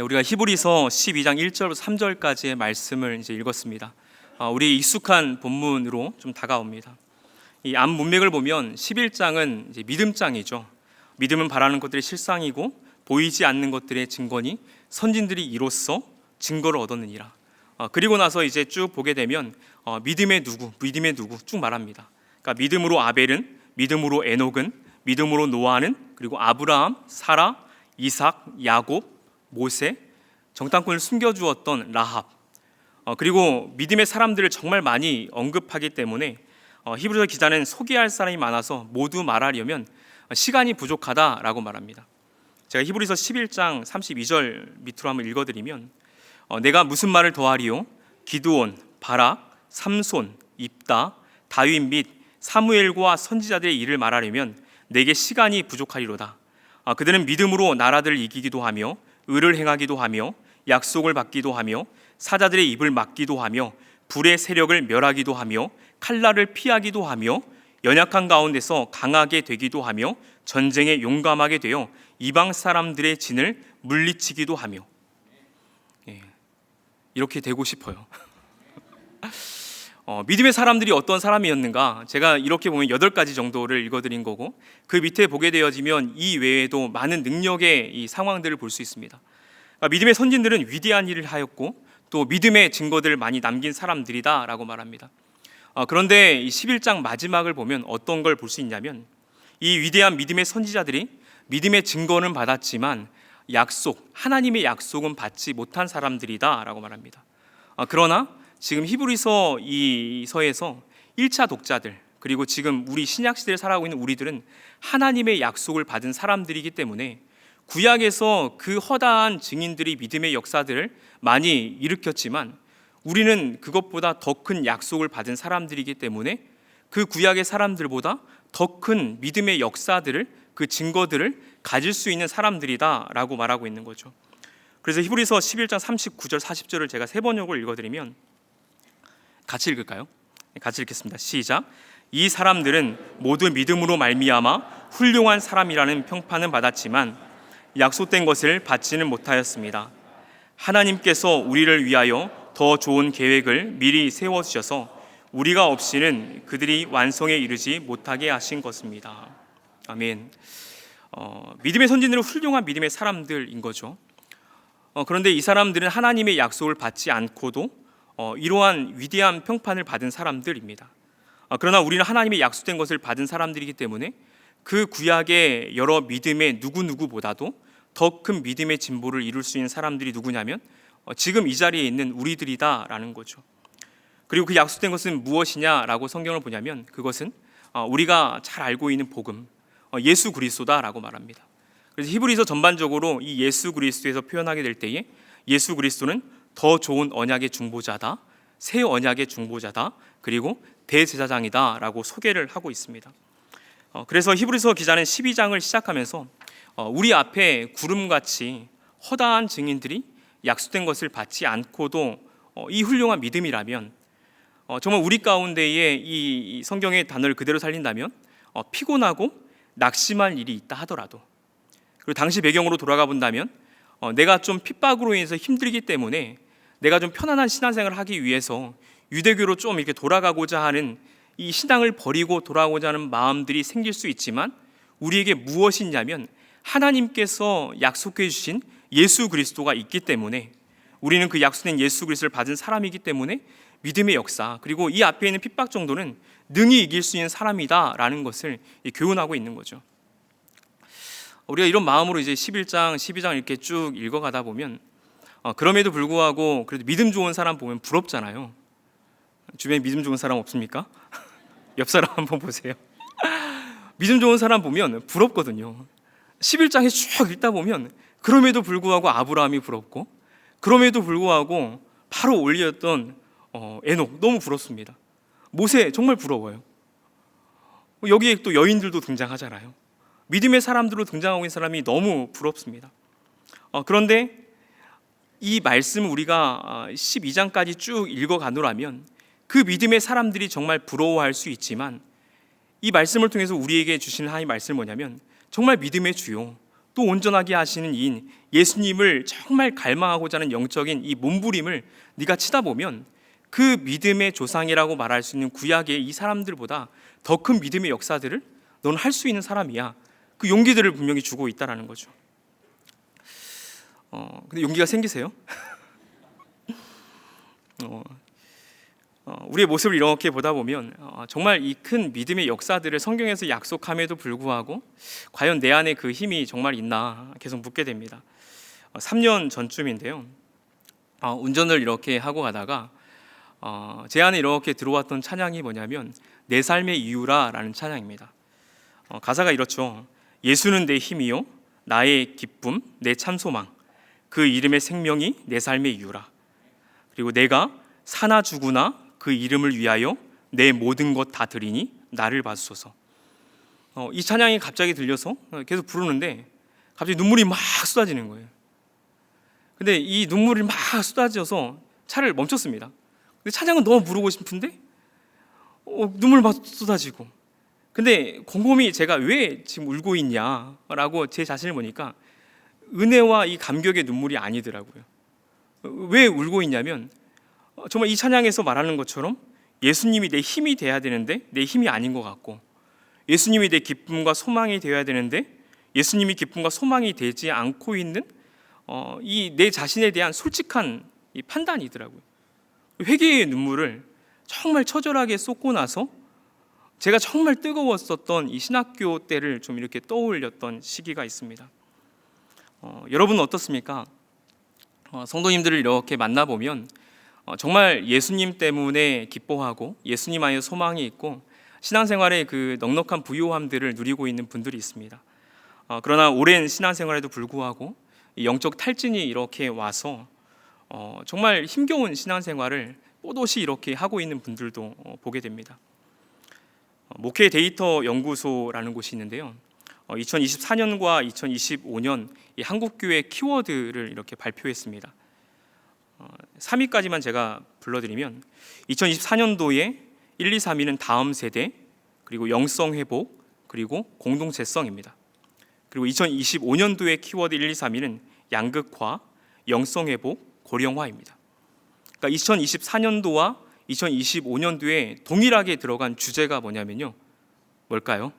우리가 히브리서 12장 1절부터 3절까지의 말씀을 이제 읽었습니다. 우리 익숙한 본문으로 좀 다가옵니다. 이 앞 문맥을 보면 11장은 이제 믿음장이죠. 믿음은 바라는 것들의 실상이고 보이지 않는 것들의 증거니 선진들이 이로써 증거를 얻었느니라. 그리고 나서 이제 쭉 보게 되면 믿음의 누구 쭉 말합니다. 그러니까 믿음으로 아벨은, 믿음으로 에녹은, 믿음으로 노아는, 그리고 아브라함, 사라, 이삭, 야곱, 모세, 정탐꾼을 숨겨주었던 라합, 그리고 믿음의 사람들을 정말 많이 언급하기 때문에 히브리서 기자는 소개할 사람이 많아서 모두 말하려면 시간이 부족하다라고 말합니다. 제가 히브리서 11장 32절 밑으로 한번 읽어드리면, 내가 무슨 말을 더하리요? 기드온, 바락, 삼손, 입다, 다윗 및 사무엘과 선지자들의 일을 말하려면 내게 시간이 부족하리로다. 그들은 믿음으로 나라들을 이기기도 하며 의를 행하기도 하며 약속을 받기도 하며 사자들의 입을 막기도 하며 불의 세력을 멸하기도 하며 칼날을 피하기도 하며 연약한 가운데서 강하게 되기도 하며 전쟁에 용감하게 되어 이방 사람들의 진을 물리치기도 하며, 이렇게 되고 싶어요. 믿음의 사람들이 어떤 사람이었는가, 제가 이렇게 보면 8가지 정도를 읽어드린 거고, 그 밑에 보게 되어지면 이 외에도 많은 능력의 이 상황들을 볼 수 있습니다. 그러니까 믿음의 선진들은 위대한 일을 하였고 또 믿음의 증거들을 많이 남긴 사람들이다 라고 말합니다. 그런데 이 11장 마지막을 보면 어떤 걸 볼 수 있냐면, 이 위대한 믿음의 선지자들이 믿음의 증거는 받았지만 하나님의 약속은 받지 못한 사람들이다 라고 말합니다. 그러나 지금 히브리서 이 서에서 1차 독자들, 그리고 지금 우리 신약시대를 살아가고 있는 우리들은 하나님의 약속을 받은 사람들이기 때문에 구약에서 그 허다한 증인들이 믿음의 역사들을 많이 일으켰지만 우리는 그것보다 더 큰 약속을 받은 사람들이기 때문에 그 구약의 사람들보다 더 큰 믿음의 역사들을, 그 증거들을 가질 수 있는 사람들이다 라고 말하고 있는 거죠. 그래서 히브리서 11장 39절 40절을 제가 세 번역을 읽어드리면, 같이 읽을까요? 같이 읽겠습니다. 시작. 이 사람들은 모두 믿음으로 말미암아 훌륭한 사람이라는 평판은 받았지만 약속된 것을 받지는 못하였습니다. 하나님께서 우리를 위하여 더 좋은 계획을 미리 세워주셔서 우리가 없이는 그들이 완성에 이르지 못하게 하신 것입니다. 아멘. 믿음의 선진들은 훌륭한 믿음의 사람들인 거죠. 그런데 이 사람들은 하나님의 약속을 받지 않고도 이러한 위대한 평판을 받은 사람들입니다. 그러나 우리는 하나님의 약속된 것을 받은 사람들이기 때문에 그 구약의 여러 믿음의 누구보다도 더 큰 믿음의 진보를 이룰 수 있는 사람들이 누구냐면 지금 이 자리에 있는 우리들이다라는 거죠. 그리고 그 약속된 것은 무엇이냐라고 성경을 보냐면 그것은 우리가 잘 알고 있는 복음, 예수 그리스도다라고 말합니다. 그래서 히브리서 전반적으로 이 예수 그리스도에서 표현하게 될 때에 예수 그리스도는 더 좋은 언약의 중보자다, 새 언약의 중보자다, 그리고 대제사장이다 라고 소개를 하고 있습니다. 그래서 히브리서 기자는 12장을 시작하면서 우리 앞에 구름같이 허다한 증인들이 약속된 것을 받지 않고도 이 훌륭한 믿음이라면, 정말 우리 가운데에 이 성경의 단어를 그대로 살린다면 피곤하고 낙심할 일이 있다 하더라도, 그리고 당시 배경으로 돌아가 본다면 내가 좀 핍박으로 인해서 힘들기 때문에 내가 좀 편안한 신앙생활을 하기 위해서 유대교로 좀 이렇게 돌아가고자 하는, 이 신앙을 버리고 돌아가고자 하는 마음들이 생길 수 있지만 우리에게 무엇이 있냐면 하나님께서 약속해 주신 예수 그리스도가 있기 때문에, 우리는 그 약속된 예수 그리스도를 받은 사람이기 때문에 믿음의 역사, 그리고 이 앞에 있는 핍박 정도는 능히 이길 수 있는 사람이다라는 것을 교훈하고 있는 거죠. 우리가 이런 마음으로 이제 11장, 12장 이렇게 쭉 읽어가다 보면 그럼에도 불구하고 그래도 믿음 좋은 사람 보면 부럽잖아요. 주변에 믿음 좋은 사람 없습니까? 옆 사람 한번 보세요. 믿음 좋은 사람 보면 부럽거든요. 11장에 쭉 읽다 보면 그럼에도 불구하고 아브라함이 부럽고, 그럼에도 불구하고 바로 올렸던 에녹 너무 부럽습니다. 모세 정말 부러워요. 여기에 또 여인들도 등장하잖아요. 믿음의 사람들로 등장하고 있는 사람이 너무 부럽습니다. 그런데 이 말씀을 우리가 12장까지 쭉 읽어가노라면 그 믿음의 사람들이 정말 부러워할 수 있지만, 이 말씀을 통해서 우리에게 주시는 하나님의 말씀은 뭐냐면 정말 믿음의 주요, 또 온전하게 하시는 이인 예수님을 정말 갈망하고자 하는 영적인 이 몸부림을 네가 치다 보면 그 믿음의 조상이라고 말할 수 있는 구약의 이 사람들보다 더 큰 믿음의 역사들을 너는 할 수 있는 사람이야. 그 용기들을 분명히 주고 있다라는 거죠. 근데 용기가 생기세요? 우리의 모습을 이렇게 보다 보면 정말 이 큰 믿음의 역사들을 성경에서 약속함에도 불구하고 과연 내 안에 그 힘이 정말 있나 계속 묻게 됩니다. 3년 전쯤인데요. 운전을 이렇게 하고 가다가 제 안에 이렇게 들어왔던 찬양이 뭐냐면 내 삶의 이유라 라는 찬양입니다. 가사가 이렇죠. 예수는 내 힘이요 나의 기쁨 내 참소망 그 이름의 생명이 내 삶의 이유라. 그리고 내가 사나 죽으나 그 이름을 위하여 내 모든 것 다 드리니 나를 받으소서. 이 찬양이 갑자기 들려서 계속 부르는데 갑자기 눈물이 막 쏟아지는 거예요. 근데 이 눈물이 막 쏟아져서 차를 멈췄습니다. 근데 찬양은 너무 부르고 싶은데 눈물 막 쏟아지고. 근데 곰곰이 제가 왜 지금 울고 있냐라고 제 자신을 보니까 은혜와 이 감격의 눈물이 아니더라고요. 왜 울고 있냐면 정말 이 찬양에서 말하는 것처럼 예수님이 내 힘이 돼야 되는데 내 힘이 아닌 것 같고, 예수님이 내 기쁨과 소망이 되어야 되는데 예수님이 기쁨과 소망이 되지 않고 있는 이 내 자신에 대한 솔직한 이 판단이더라고요. 회개의 눈물을 정말 처절하게 쏟고 나서 제가 정말 뜨거웠었던 이 신학교 때를 좀 이렇게 떠올렸던 시기가 있습니다. 여러분은 어떻습니까? 성도님들을 이렇게 만나보면 정말 예수님 때문에 기뻐하고 예수님 안에 소망이 있고 신앙생활의 그 넉넉한 부요함들을 누리고 있는 분들이 있습니다. 그러나 오랜 신앙생활에도 불구하고 영적 탈진이 이렇게 와서 정말 힘겨운 신앙생활을 뽀독이 이렇게 하고 있는 분들도 보게 됩니다. 목회 데이터 연구소라는 곳이 있는데요. 2024년과 2025년 이 한국교회 키워드를 이렇게 발표했습니다. 3위까지만 제가 불러드리면 2024년도에 1, 2, 3위는 다음 세대, 그리고 영성 회복, 그리고 공동체성입니다. 그리고 2025년도의 키워드 1, 2, 3위는 양극화, 영성 회복, 고령화입니다. 그러니까 2024년도와 2025년도에 동일하게 들어간 주제가 뭐냐면요. 뭘까요?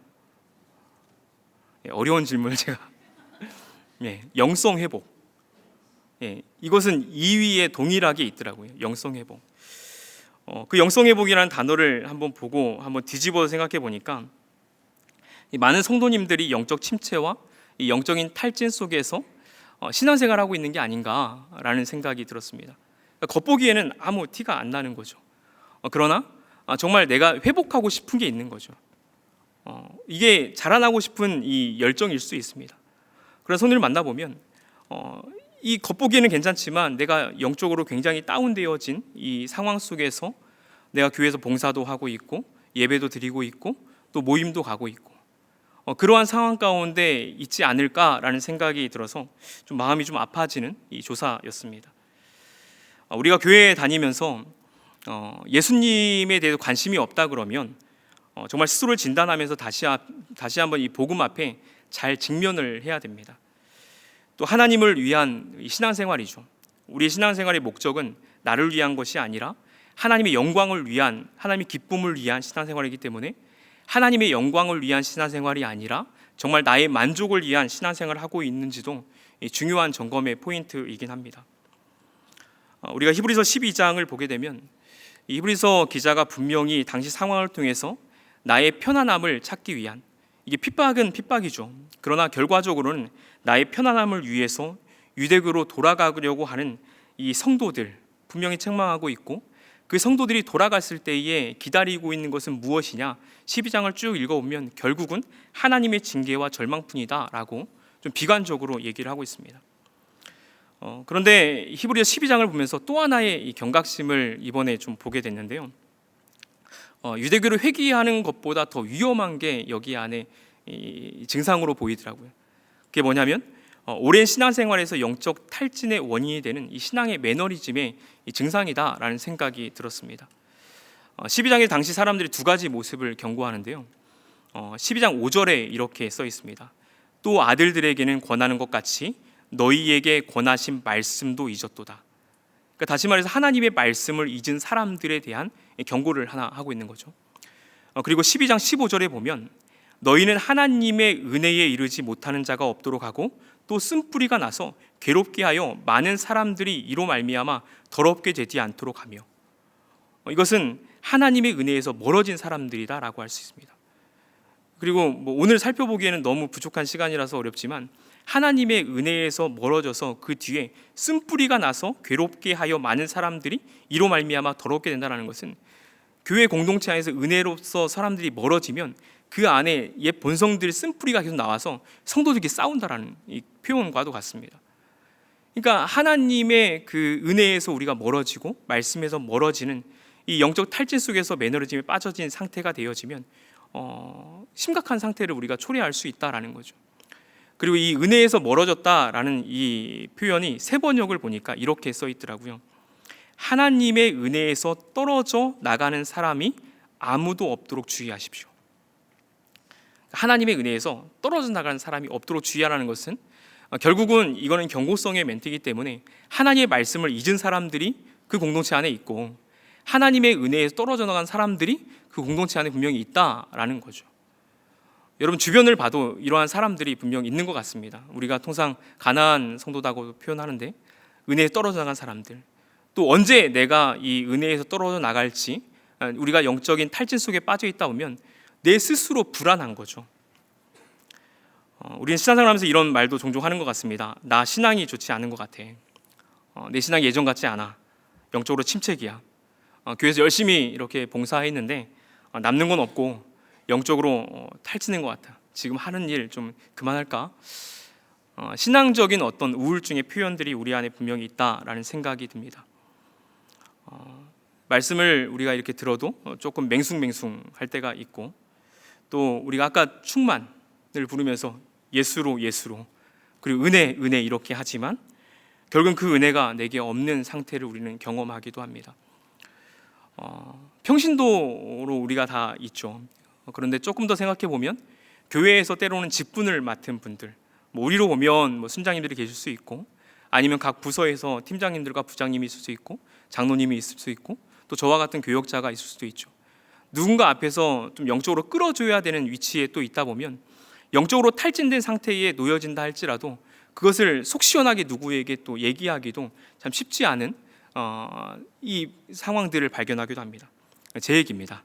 어려운 질문을 제가 영성 회복. 이것은 2위에 동일하게 있더라고요. 영성 회복. 그 영성 회복이라는 단어를 한번 보고 한번 뒤집어서 생각해 보니까 많은 성도님들이 영적 침체와 이 영적인 탈진 속에서 신앙생활하고 있는 게 아닌가라는 생각이 들었습니다. 그러니까 겉보기에는 아무 티가 안 나는 거죠. 그러나 정말 내가 회복하고 싶은 게 있는 거죠. 이게 자라나고 싶은 이 열정일 수 있습니다. 그래서 성도를 만나보면 이 겉보기에는 괜찮지만 내가 영적으로 굉장히 다운되어진 이 상황 속에서 내가 교회에서 봉사도 하고 있고 예배도 드리고 있고 또 모임도 가고 있고 그러한 상황 가운데 있지 않을까라는 생각이 들어서 좀 마음이 좀 아파지는 이 조사였습니다. 우리가 교회에 다니면서 예수님에 대해서 관심이 없다 그러면 정말 스스로를 진단하면서 다시 한번 이 복음 앞에 잘 직면을 해야 됩니다. 또 하나님을 위한 신앙생활이죠. 우리의 신앙생활의 목적은 나를 위한 것이 아니라 하나님의 영광을 위한, 하나님의 기쁨을 위한 신앙생활이기 때문에 하나님의 영광을 위한 신앙생활이 아니라 정말 나의 만족을 위한 신앙생활을 하고 있는지도 중요한 점검의 포인트이긴 합니다. 우리가 히브리서 12장을 보게 되면 히브리서 기자가 분명히 당시 상황을 통해서 나의 편안함을 찾기 위한, 이게 핍박은 핍박이죠. 그러나 결과적으로는 나의 편안함을 위해서 유대교로 돌아가려고 하는 이 성도들 분명히 책망하고 있고, 그 성도들이 돌아갔을 때에 기다리고 있는 것은 무엇이냐, 12장을 쭉 읽어보면 결국은 하나님의 징계와 절망뿐이다라고 좀 비관적으로 얘기를 하고 있습니다. 그런데 히브리서 12장을 보면서 또 하나의 이 경각심을 이번에 좀 보게 됐는데요. 유대교를 회귀하는 것보다 더 위험한 게 여기 안에 이 증상으로 보이더라고요. 그게 뭐냐면 오랜 신앙생활에서 영적 탈진의 원인이 되는 이 신앙의 매너리즘의 이 증상이다라는 생각이 들었습니다. 12장에 당시 사람들이 두 가지 모습을 경고하는데요. 12장 5절에 이렇게 써 있습니다. 또 아들들에게는 권하는 것 같이 너희에게 권하신 말씀도 잊었도다. 그러니까 다시 말해서 하나님의 말씀을 잊은 사람들에 대한 경고를 하나 하고 있는 거죠. 그리고 12장 15절에 보면 너희는 하나님의 은혜에 이르지 못하는 자가 없도록 하고 또 쓴뿌리가 나서 괴롭게 하여 많은 사람들이 이로 말미암아 더럽게 되지 않도록 하며, 이것은 하나님의 은혜에서 멀어진 사람들이다라고 할 수 있습니다. 그리고 오늘 살펴보기에는 너무 부족한 시간이라서 어렵지만 하나님의 은혜에서 멀어져서 그 뒤에 쓴뿌리가 나서 괴롭게 하여 많은 사람들이 이로 말미암아 더럽게 된다는 것은 교회 공동체 안에서 은혜로서 사람들이 멀어지면 그 안에 옛 본성들의 쓴뿌리가 계속 나와서 성도들끼리 싸운다라는 이 표현과도 같습니다. 그러니까 하나님의 그 은혜에서 우리가 멀어지고 말씀에서 멀어지는 이 영적 탈진 속에서 매너리즘에 빠져진 상태가 되어지면 심각한 상태를 우리가 초래할 수 있다라는 거죠. 그리고 이 은혜에서 멀어졌다라는 이 표현이 세 번역을 보니까 이렇게 써 있더라고요. 하나님의 은혜에서 떨어져 나가는 사람이 아무도 없도록 주의하십시오. 하나님의 은혜에서 떨어져 나가는 사람이 없도록 주의하라는 것은 결국은 이거는 경고성의 멘트이기 때문에 하나님의 말씀을 잊은 사람들이 그 공동체 안에 있고 하나님의 은혜에서 떨어져 나간 사람들이 그 공동체 안에 분명히 있다라는 거죠. 여러분 주변을 봐도 이러한 사람들이 분명히 있는 것 같습니다. 우리가 통상 가난한 성도다고 표현하는데 은혜에 떨어져 나간 사람들, 또 언제 내가 이 은혜에서 떨어져 나갈지, 우리가 영적인 탈진 속에 빠져 있다 보면 내 스스로 불안한 거죠. 우리는 신앙생활하면서 이런 말도 종종 하는 것 같습니다. 나 신앙이 좋지 않은 것 같아. 내 신앙이 예전 같지 않아. 영적으로 침체기야. 교회에서 열심히 이렇게 봉사했는데 남는 건 없고 영적으로 탈진인 것 같아. 지금 하는 일 좀 그만할까? 신앙적인 어떤 우울증의 표현들이 우리 안에 분명히 있다라는 생각이 듭니다. 말씀을 우리가 이렇게 들어도 조금 맹숭맹숭할 때가 있고, 또 우리가 아까 충만을 부르면서 예수로 그리고 은혜 이렇게 하지만 결국은 그 은혜가 내게 없는 상태를 우리는 경험하기도 합니다. 평신도로 우리가 다 있죠. 그런데 조금 더 생각해 보면 교회에서 때로는 직분을 맡은 분들, 우리로 보면 순장님들이 계실 수 있고, 아니면 각 부서에서 팀장님들과 부장님이 있을 수 있고, 장로님이 있을 수 있고, 또 저와 같은 교역자가 있을 수도 있죠. 누군가 앞에서 좀 영적으로 끌어줘야 되는 위치에 또 있다 보면 영적으로 탈진된 상태에 놓여진다 할지라도 그것을 속 시원하게 누구에게 또 얘기하기도 참 쉽지 않은 이 상황들을 발견하기도 합니다. 제 얘기입니다.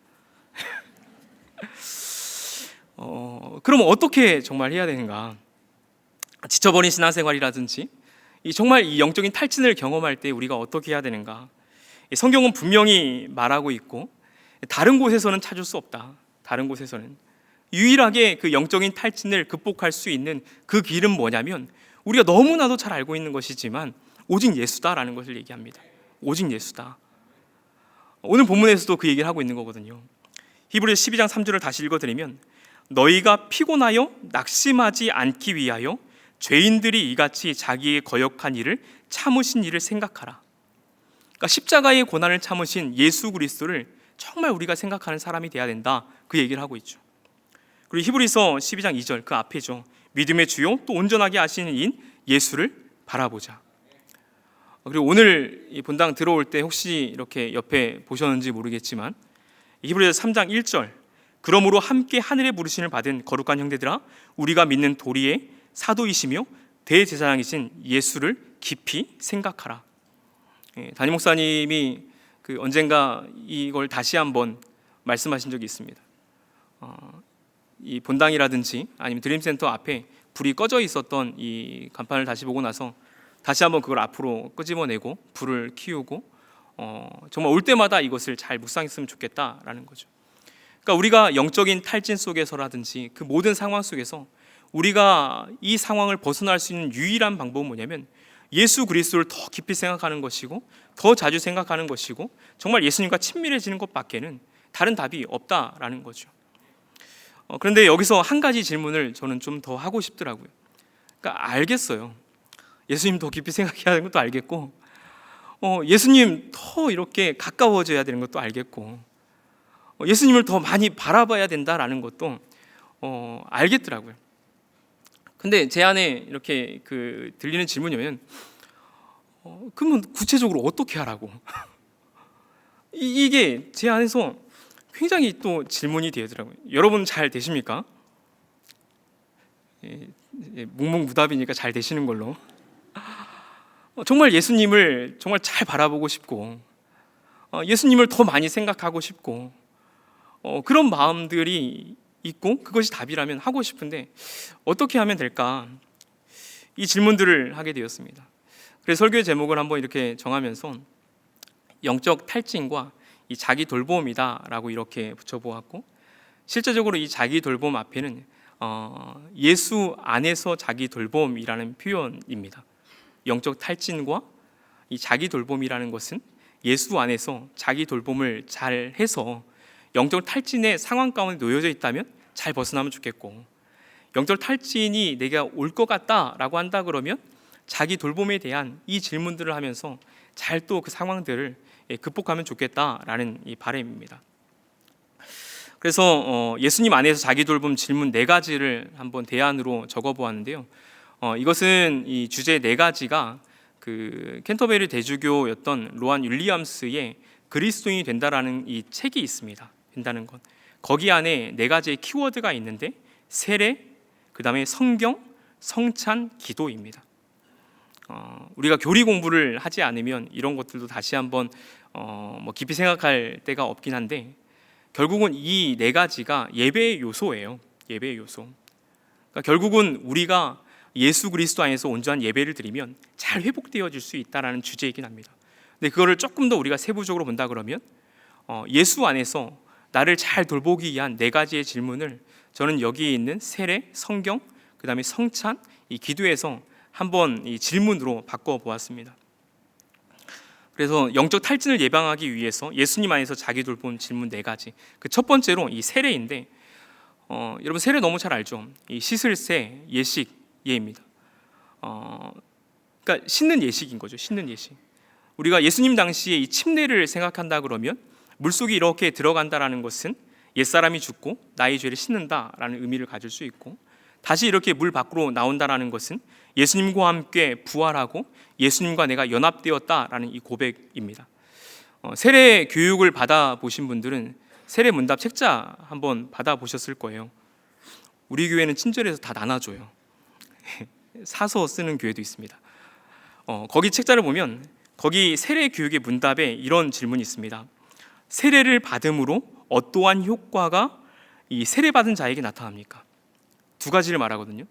그럼 어떻게 정말 해야 되는가? 지쳐버린 신앙생활이라든지 정말 이 영적인 탈진을 경험할 때 우리가 어떻게 해야 되는가? 성경은 분명히 말하고 있고 다른 곳에서는 찾을 수 없다. 다른 곳에서는 유일하게 그 영적인 탈진을 극복할 수 있는 그 길은 뭐냐면 우리가 너무나도 잘 알고 있는 것이지만 오직 예수다라는 것을 얘기합니다. 오직 예수다. 오늘 본문에서도 그 얘기를 하고 있는 거거든요. 히브리서 12장 3절을 다시 읽어드리면 너희가 피곤하여 낙심하지 않기 위하여 죄인들이 이같이 자기의 거역한 일을 참으신 일을 생각하라. 그러니까 십자가의 고난을 참으신 예수 그리스도를 정말 우리가 생각하는 사람이 돼야 된다, 그 얘기를 하고 있죠. 그리고 히브리서 12장 2절 그 앞에죠. 믿음의 주요 또 온전하게 하시는 이인 예수를 바라보자. 그리고 오늘 이 본당 들어올 때 혹시 이렇게 옆에 보셨는지 모르겠지만 히브리서 3장 1절 그러므로 함께 하늘의 부르심을 받은 거룩한 형제들아 우리가 믿는 도리의 사도이시며 대제사장이신 예수를 깊이 생각하라. 담임 목사님이 언젠가 이걸 다시 한번 말씀하신 적이 있습니다. 이 본당이라든지 아니면 드림센터 앞에 불이 꺼져 있었던 이 간판을 다시 보고 나서 다시 한번 그걸 앞으로 끄집어내고 불을 키우고 정말 올 때마다 이것을 잘 묵상했으면 좋겠다라는 거죠. 그러니까 우리가 영적인 탈진 속에서라든지 그 모든 상황 속에서 우리가 이 상황을 벗어날 수 있는 유일한 방법은 뭐냐면 예수 그리스도를 더 깊이 생각하는 것이고 더 자주 생각하는 것이고 정말 예수님과 친밀해지는 것밖에는 다른 답이 없다라는 거죠. 그런데 여기서 한 가지 질문을 저는 좀 더 하고 싶더라고요. 그러니까 알겠어요. 예수님 더 깊이 생각해야 하는 것도 알겠고 예수님 더 이렇게 가까워져야 되는 것도 알겠고 예수님을 더 많이 바라봐야 된다라는 것도 알겠더라고요. 근데 제 안에 이렇게 들리는 질문이면 그러면 구체적으로 어떻게 하라고? 이게 제 안에서 굉장히 또 질문이 되더라고요. 여러분 잘 되십니까? 묵묵무답이니까 잘 되시는 걸로. 정말 예수님을 정말 잘 바라보고 싶고 예수님을 더 많이 생각하고 싶고 그런 마음들이 있고 그것이 답이라면 하고 싶은데 어떻게 하면 될까? 이 질문들을 하게 되었습니다. 그래서 설교의 제목을 한번 이렇게 정하면서 영적 탈진과 이 자기 돌봄이다라고 이렇게 붙여보았고, 실제적으로 이 자기 돌봄 앞에는 예수 안에서 자기 돌봄이라는 표현입니다. 영적 탈진과 이 자기 돌봄이라는 것은 예수 안에서 자기 돌봄을 잘 해서 영적 탈진의 상황 가운데 놓여져 있다면 잘 벗어나면 좋겠고, 영적 탈진이 내가 올 것 같다라고 한다 그러면 자기 돌봄에 대한 이 질문들을 하면서 잘 또 그 상황들을 극복하면 좋겠다라는 이 바람입니다. 그래서 예수님 안에서 자기 돌봄 질문 4가지를 한번 대안으로 적어보았는데요. 이것은 이 주제 4가지가 캔터베리 대주교였던 로안 윌리엄스의 그리스도인이 된다라는 이 책이 있습니다. 된다는 것. 거기 안에 4가지의 키워드가 있는데 세례, 그 다음에 성경, 성찬, 기도입니다. 우리가 교리 공부를 하지 않으면 이런 것들도 다시 한번 깊이 생각할 때가 없긴 한데, 결국은 이 4가지가 예배의 요소예요. 예배의 요소. 그러니까 결국은 우리가 예수 그리스도 안에서 온전한 예배를 드리면 잘 회복되어질 수 있다라는 주제이긴 합니다. 근데 그거를 조금 더 우리가 세부적으로 본다 그러면 예수 안에서 나를 잘 돌보기 위한 4가지의 질문을 저는 여기 있는 세례, 성경, 그 다음에 성찬, 이 기도에서 한번 이 질문으로 바꿔보았습니다. 그래서 영적 탈진을 예방하기 위해서 예수님 안에서 자기 돌봄 질문 4가지. 그 첫 번째로 이 세례인데, 여러분 세례 너무 잘 알죠? 이 씻을 새, 예식, 예입니다. 그러니까 씻는 예식인 거죠. 씻는 예식. 우리가 예수님 당시에 이 침례를 생각한다 그러면 물속에 이렇게 들어간다라는 것은 옛사람이 죽고 나의 죄를 씻는다라는 의미를 가질 수 있고, 다시 이렇게 물 밖으로 나온다라는 것은 예수님과 함께 부활하고 예수님과 내가 연합되었다라는 이 고백입니다. 세례 교육을 받아보신 분들은 세례 문답 책자 한번 받아보셨을 거예요. 우리 교회는 친절해서 다 나눠줘요. 사서 쓰는 교회도 있습니다. 거기 책자를 보면 거기 세례 교육의 문답에 이런 질문이 있습니다. 세례를 받음으로 어떠한 효과가 이 세례받은 자에게 나타납니까? 2가지를 말하거든요.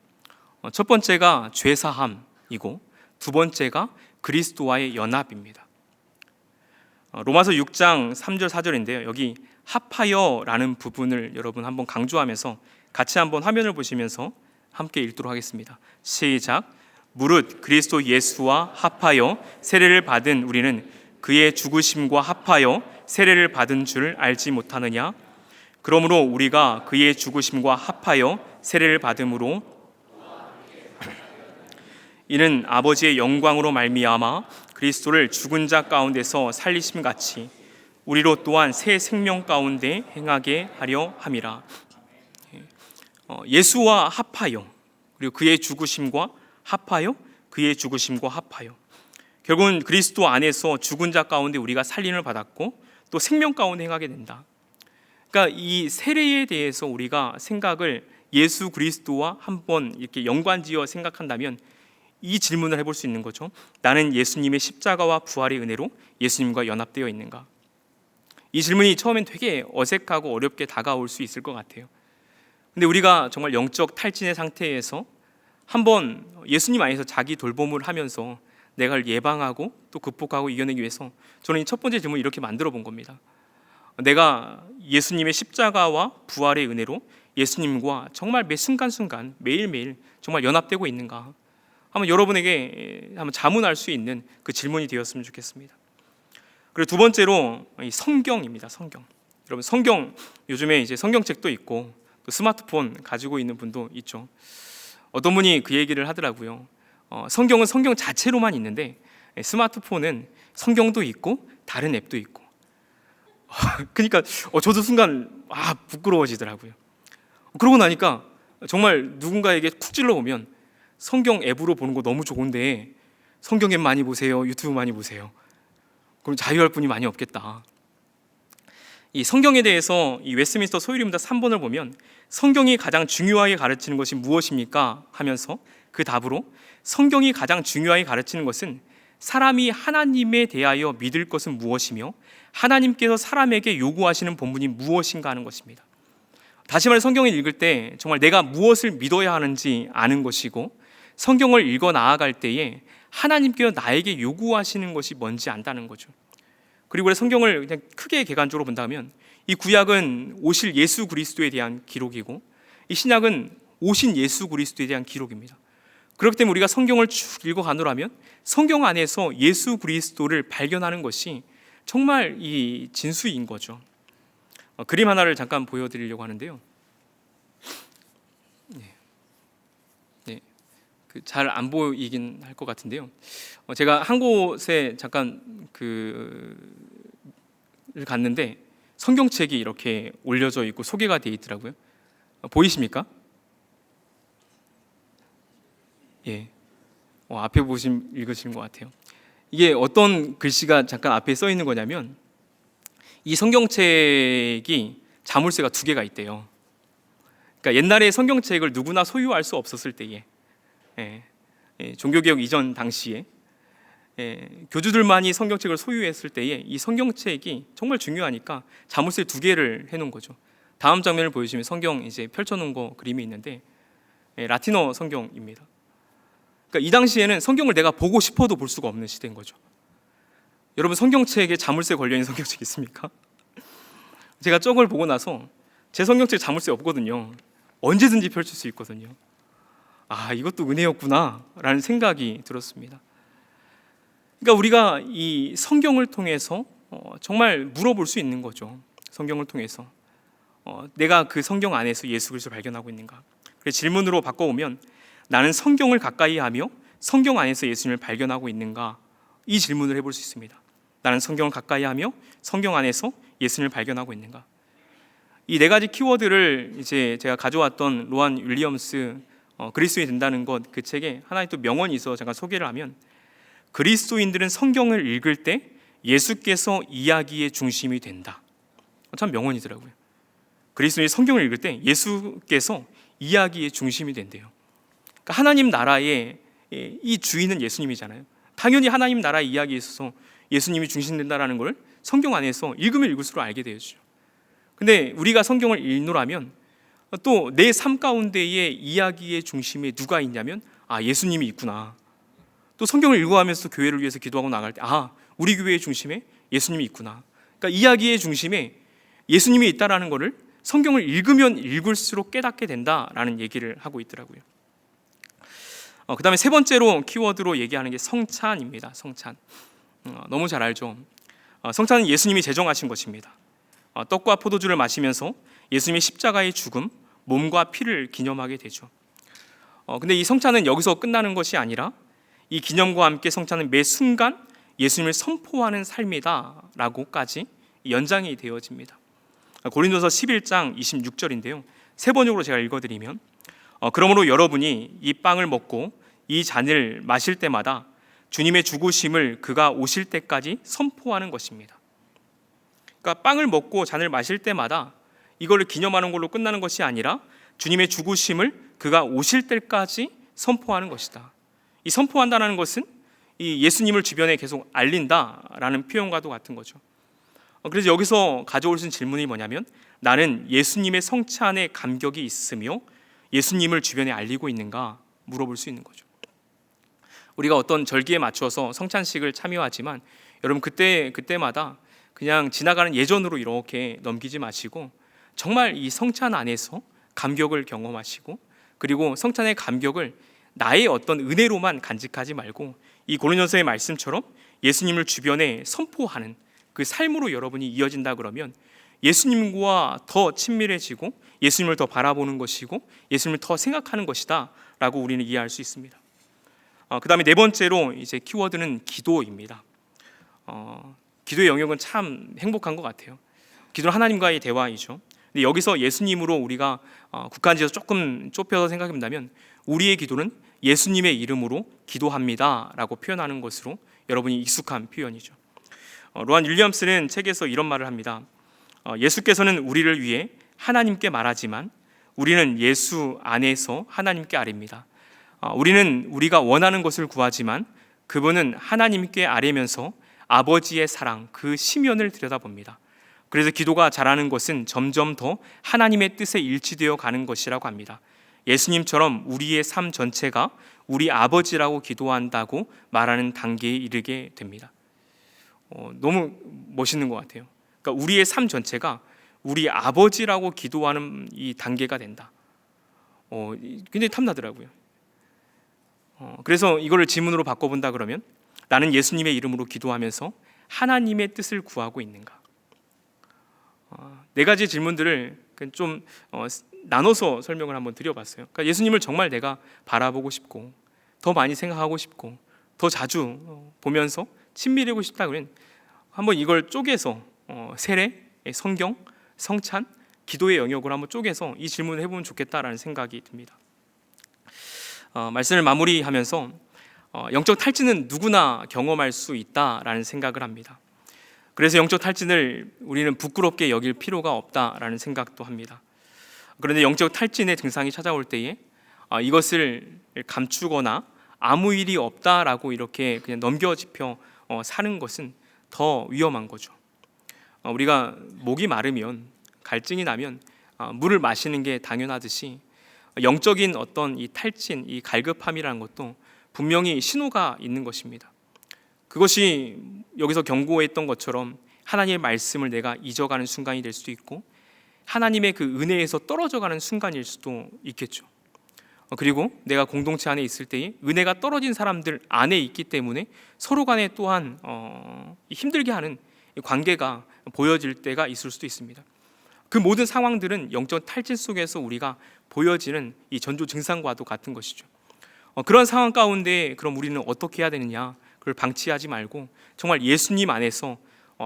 첫 번째가 죄사함이고 두 번째가 그리스도와의 연합입니다. 로마서 6장 3절 4절인데요. 여기 합하여라는 부분을 여러분 한번 강조하면서 같이 한번 화면을 보시면서 함께 읽도록 하겠습니다. 시작. 무릇 그리스도 예수와 합하여 세례를 받은 우리는 그의 죽으심과 합하여 세례를 받은 줄 알지 못하느냐? 그러므로 우리가 그의 죽으심과 합하여 세례를 받음으로 이는 아버지의 영광으로 말미암아 그리스도를 죽은 자 가운데서 살리심 같이 우리로 또한 새 생명 가운데 행하게 하려 함이라. 예수와 합하여, 그리고 그의 죽으심과 합하여, 그의 죽으심과 합하여. 결국은 그리스도 안에서 죽은 자 가운데 우리가 살림을 받았고 또 생명 가운데 행하게 된다. 그러니까 이 세례에 대해서 우리가 생각을 예수 그리스도와 한번 이렇게 연관지어 생각한다면 이 질문을 해볼 수 있는 거죠. 나는 예수님의 십자가와 부활의 은혜로 예수님과 연합되어 있는가? 이 질문이 처음엔 되게 어색하고 어렵게 다가올 수 있을 것 같아요. 근데 우리가 정말 영적 탈진의 상태에서 한번 예수님 안에서 자기 돌봄을 하면서 내가 예방하고 또 극복하고 이겨내기 위해서 저는 이 첫 번째 질문을 이렇게 만들어 본 겁니다. 내가 예수님의 십자가와 부활의 은혜로 예수님과 정말 매 순간순간 매일매일 정말 연합되고 있는가? 한번 여러분에게 한번 자문할 수 있는 그 질문이 되었으면 좋겠습니다. 그리고 두 번째로 이 성경입니다. 성경. 여러분 성경, 요즘에 이제 성경책도 있고 또 스마트폰 가지고 있는 분도 있죠. 어떤 분이 그 얘기를 하더라고요. 성경은 성경 자체로만 있는데 스마트폰은 성경도 있고 다른 앱도 있고. 그러니까 저도 순간 부끄러워지더라고요. 그러고 나니까 정말 누군가에게 쿡 찔러 보면 성경 앱으로 보는 거 너무 좋은데 성경 앱 많이 보세요, 유튜브 많이 보세요. 그럼 자유할 분이 많이 없겠다. 이 성경에 대해서 이 웨스트민스터 소유리문답 3번을 보면 성경이 가장 중요하게 가르치는 것이 무엇입니까? 하면서 그 답으로 성경이 가장 중요하게 가르치는 것은 사람이 하나님에 대하여 믿을 것은 무엇이며 하나님께서 사람에게 요구하시는 본분이 무엇인가 하는 것입니다. 다시 말해 성경을 읽을 때 정말 내가 무엇을 믿어야 하는지 아는 것이고 성경을 읽어 나아갈 때에 하나님께서 나에게 요구하시는 것이 뭔지 안다는 거죠. 그리고 성경을 그냥 크게 개관적으로 본다면 이 구약은 오실 예수 그리스도에 대한 기록이고 이 신약은 오신 예수 그리스도에 대한 기록입니다. 그렇기 때문에 우리가 성경을 쭉 읽어가노라면 성경 안에서 예수 그리스도를 발견하는 것이 정말 이 진수인 거죠. 그림 하나를 잠깐 보여드리려고 하는데요. 잘 안 보이긴 할 것 같은데요. 제가 한 곳에 잠깐 갔는데 성경책이 이렇게 올려져 있고 소개가 되어 있더라고요. 보이십니까? 예. 앞에 읽으시는 것 같아요. 이게 어떤 글씨가 잠깐 앞에 써 있는 거냐면 이 성경책이 자물쇠가 2개가 있대요. 그러니까 옛날에 성경책을 누구나 소유할 수 없었을 때에 종교개혁 이전 당시에 교주들만이 성경책을 소유했을 때에 이 성경책이 정말 중요하니까 자물쇠 2개를 해놓은 거죠. 다음 장면을 보여주시면 성경 이제 펼쳐놓은 거 그림이 있는데 라틴어 성경입니다. 그러니까 이 당시에는 성경을 내가 보고 싶어도 볼 수가 없는 시대인 거죠. 여러분 성경책에 자물쇠 걸려있는 성경책 있습니까? 제가 저걸 보고 나서 제 성경책에 자물쇠 없거든요. 언제든지 펼칠 수 있거든요. 이것도 은혜였구나 라는 생각이 들었습니다. 그러니까 우리가 이 성경을 통해서 정말 물어볼 수 있는 거죠. 성경을 통해서 내가 그 성경 안에서 예수 그리스도를 발견하고 있는가. 그래서 질문으로 바꿔보면 나는 성경을 가까이 하며 성경 안에서 예수님을 발견하고 있는가, 이 질문을 해볼 수 있습니다. 나는 성경을 가까이 하며 성경 안에서 예수님을 발견하고 있는가. 이 4가지 키워드를 이제 제가 가져왔던 로안 윌리엄스 그리스도인이 된다는 것, 그 책에 하나의 또 명언이 있어서 잠깐 소개를 하면, 그리스도인들은 성경을 읽을 때 예수께서 이야기의 중심이 된다. 참 명언이더라고요. 그리스도인이 성경을 읽을 때 예수께서 이야기의 중심이 된대요. 그러니까 하나님 나라의 이 주인은 예수님이잖아요. 당연히 하나님 나라의 이야기에 있어서 예수님이 중심된다라는 걸 성경 안에서 읽으면 읽을수록 알게 되죠. 근데 우리가 성경을 읽노라면 또 내 삶 가운데의 이야기의 중심에 누가 있냐면 예수님이 있구나. 또 성경을 읽어가면서 교회를 위해서 기도하고 나갈 때 우리 교회의 중심에 예수님이 있구나. 그러니까 이야기의 중심에 예수님이 있다라는 것을 성경을 읽으면 읽을수록 깨닫게 된다라는 얘기를 하고 있더라고요. 그 다음에 3번째로 키워드로 얘기하는 게 성찬입니다. 성찬. 너무 잘 알죠. 성찬은 예수님이 제정하신 것입니다. 떡과 포도주를 마시면서 예수님의 십자가의 죽음, 몸과 피를 기념하게 되죠. 근데 이 성찬은 여기서 끝나는 것이 아니라 이 기념과 함께 성찬은 매 순간 예수님을 선포하는 삶이다라고까지 연장이 되어집니다. 고린도서 11장 26절인데요. 3번역으로 제가 읽어드리면, 그러므로 여러분이 이 빵을 먹고 이 잔을 마실 때마다 주님의 죽으심을 그가 오실 때까지 선포하는 것입니다. 그러니까 빵을 먹고 잔을 마실 때마다 이걸 기념하는 걸로 끝나는 것이 아니라 주님의 죽으심을 그가 오실 때까지 선포하는 것이다. 이 선포한다는 것은 이 예수님을 주변에 계속 알린다라는 표현과도 같은 거죠. 그래서 여기서 가져올 수 있는 질문이 뭐냐면, 나는 예수님의 성찬에 감격이 있으며 예수님을 주변에 알리고 있는가 물어볼 수 있는 거죠. 우리가 어떤 절기에 맞춰서 성찬식을 참여하지만 여러분 그때마다 그냥 지나가는 예전으로 이렇게 넘기지 마시고 정말 이 성찬 안에서 감격을 경험하시고, 그리고 성찬의 감격을 나의 어떤 은혜로만 간직하지 말고 이 고린도서의 말씀처럼 예수님을 주변에 선포하는 그 삶으로 여러분이 이어진다 그러면 예수님과 더 친밀해지고 예수님을 더 바라보는 것이고 예수님을 더 생각하는 것이다 라고 우리는 이해할 수 있습니다. 그 다음에 4번째로 이제 키워드는 기도입니다. 기도의 영역은 참 행복한 것 같아요. 기도는 하나님과의 대화이죠. 근데 여기서 예수님으로 우리가 국한지어서 조금 좁혀서 생각해본다면 우리의 기도는 예수님의 이름으로 기도합니다라고 표현하는 것으로 여러분이 익숙한 표현이죠. 로안 윌리엄스는 책에서 이런 말을 합니다. 예수께서는 우리를 위해 하나님께 말하지만 우리는 예수 안에서 하나님께 아뢰입니다. 우리는 우리가 원하는 것을 구하지만 그분은 하나님께 아뢰면서 아버지의 사랑, 그 심연을 들여다봅니다. 그래서 기도가 자라는 것은 점점 더 하나님의 뜻에 일치되어 가는 것이라고 합니다. 예수님처럼 우리의 삶 전체가 우리 아버지라고 기도한다고 말하는 단계에 이르게 됩니다. 너무 멋있는 것 같아요. 그러니까 우리의 삶 전체가 우리 아버지라고 기도하는 이 단계가 된다. 굉장히 탐나더라고요. 그래서 이거를 지문으로 바꿔본다 그러면 나는 예수님의 이름으로 기도하면서 하나님의 뜻을 구하고 있는가? 네 가지 질문들을 좀 나눠서 설명을 한번 드려봤어요. 그러니까 예수님을 정말 내가 바라보고 싶고 더 많이 생각하고 싶고 더 자주 보면서 친밀하고 싶다 그러면 한번 이걸 쪼개서 세례, 성경, 성찬, 기도의 영역으로 한번 쪼개서 이 질문을 해보면 좋겠다라는 생각이 듭니다. 말씀을 마무리하면서 영적 탈진은 누구나 경험할 수 있다라는 생각을 합니다. 그래서 영적 탈진을 우리는 부끄럽게 여길 필요가 없다라는 생각도 합니다. 그런데 영적 탈진의 증상이 찾아올 때에 이것을 감추거나 아무 일이 없다라고 이렇게 그냥 넘겨짚혀 사는 것은 더 위험한 거죠. 우리가 목이 마르면, 갈증이 나면 물을 마시는 게 당연하듯이 영적인 어떤 이 탈진, 이 갈급함이라는 것도 분명히 신호가 있는 것입니다. 그것이 여기서 경고했던 것처럼 하나님의 말씀을 내가 잊어가는 순간이 될 수도 있고 하나님의 그 은혜에서 떨어져가는 순간일 수도 있겠죠. 그리고 내가 공동체 안에 있을 때에 은혜가 떨어진 사람들 안에 있기 때문에 서로 간에 또한 힘들게 하는 관계가 보여질 때가 있을 수도 있습니다. 그 모든 상황들은 영적 탈진 속에서 우리가 보여지는 이 전조 증상과도 같은 것이죠. 그런 상황 가운데 그럼 우리는 어떻게 해야 되느냐? 그걸 방치하지 말고 정말 예수님 안에서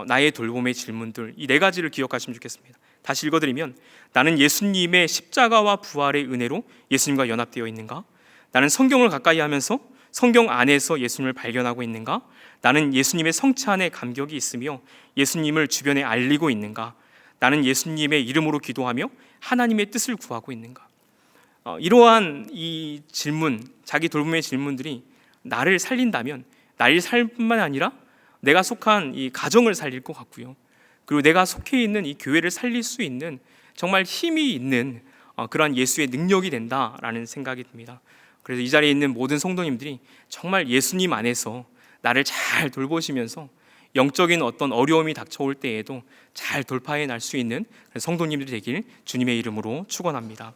나의 돌봄의 질문들 이 네 가지를 기억하시면 좋겠습니다. 다시 읽어드리면 나는 예수님의 십자가와 부활의 은혜로 예수님과 연합되어 있는가? 나는 성경을 가까이 하면서 성경 안에서 예수님을 발견하고 있는가? 나는 예수님의 성찬에 감격이 있으며 예수님을 주변에 알리고 있는가? 나는 예수님의 이름으로 기도하며 하나님의 뜻을 구하고 있는가? 이러한 이 질문, 자기 돌봄의 질문들이 나를 살린다면 나를 살뿐만 아니라 내가 속한 이 가정을 살릴 것 같고요. 그리고 내가 속해 있는 이 교회를 살릴 수 있는 정말 힘이 있는 그러한 예수의 능력이 된다라는 생각이 듭니다. 그래서 이 자리에 있는 모든 성도님들이 정말 예수님 안에서 나를 잘 돌보시면서 영적인 어떤 어려움이 닥쳐올 때에도 잘 돌파해 날 수 있는 성도님들이 되길 주님의 이름으로 축원합니다.